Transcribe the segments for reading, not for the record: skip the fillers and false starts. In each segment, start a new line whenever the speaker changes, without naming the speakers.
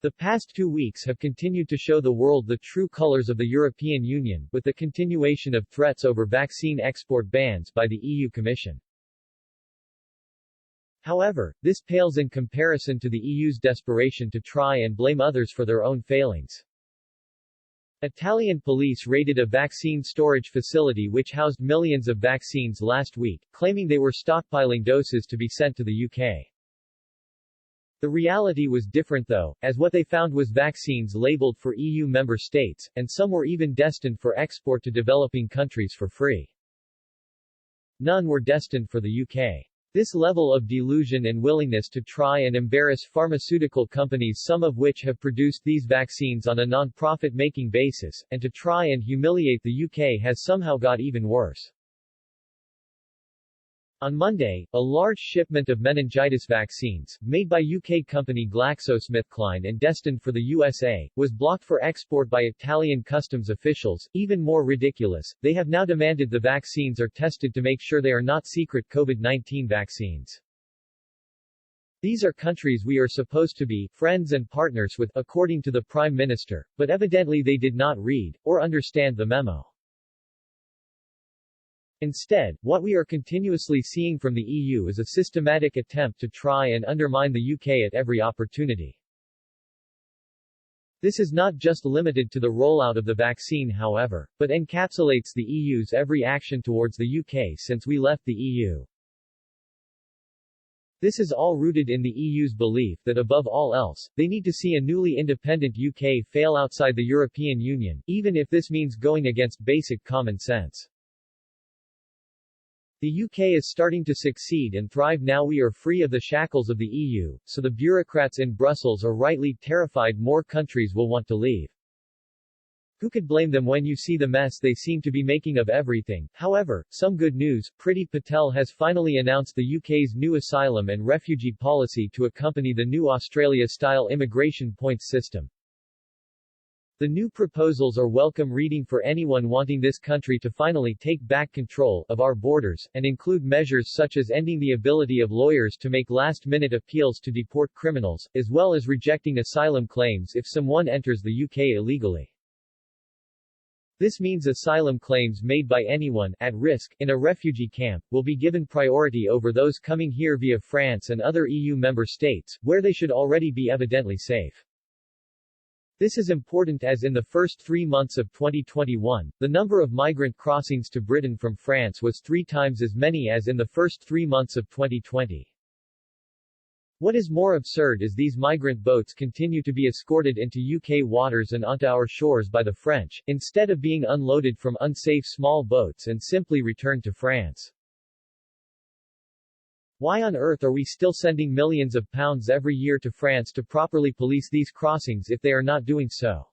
The past 2 weeks have continued to show the world the true colors of the European Union, with the continuation of threats over vaccine export bans by the EU Commission. However, this pales in comparison to the EU's desperation to try and blame others for their own failings. Italian police raided a vaccine storage facility which housed millions of vaccines last week, claiming they were stockpiling doses to be sent to the UK. The reality was different though, as what they found was vaccines labeled for EU member states, and some were even destined for export to developing countries for free. None were destined for the UK. This level of delusion and willingness to try and embarrass pharmaceutical companies, some of which have produced these vaccines on a non-profit-making basis, and to try and humiliate the UK has somehow got even worse. On Monday, a large shipment of meningitis vaccines, made by UK company GlaxoSmithKline and destined for the USA, was blocked for export by Italian customs officials. Even more ridiculous, they have now demanded the vaccines are tested to make sure they are not secret COVID-19 vaccines. These are countries we are supposed to be friends and partners with, according to the Prime Minister, but evidently they did not read, or understand the memo. Instead, what we are continuously seeing from the EU is a systematic attempt to try and undermine the UK at every opportunity. This is not just limited to the rollout of the vaccine however, but encapsulates the EU's every action towards the UK since we left the EU. This is all rooted in the EU's belief that above all else, they need to see a newly independent UK fail outside the European Union, even if this means going against basic common sense. The UK is starting to succeed and thrive now. We are free of the shackles of the EU, so the bureaucrats in Brussels are rightly terrified more countries will want to leave. Who could blame them when you see the mess they seem to be making of everything? However, some good news, Priti Patel has finally announced the UK's new asylum and refugee policy to accompany the new Australia-style immigration points system. The new proposals are welcome reading for anyone wanting this country to finally take back control of our borders, and include measures such as ending the ability of lawyers to make last-minute appeals to deport criminals, as well as rejecting asylum claims if someone enters the UK illegally. This means asylum claims made by anyone at risk in a refugee camp will be given priority over those coming here via France and other EU member states, where they should already be evidently safe. This is important as in the first 3 months of 2021, the number of migrant crossings to Britain from France was 3 times as many as in the first 3 months of 2020. What is more absurd is these migrant boats continue to be escorted into UK waters and onto our shores by the French, instead of being unloaded from unsafe small boats and simply returned to France. Why on earth are we still sending millions of pounds every year to France to properly police these crossings if they are not doing so?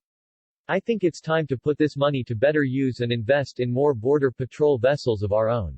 I think it's time to put this money to better use and invest in more border patrol vessels of our own.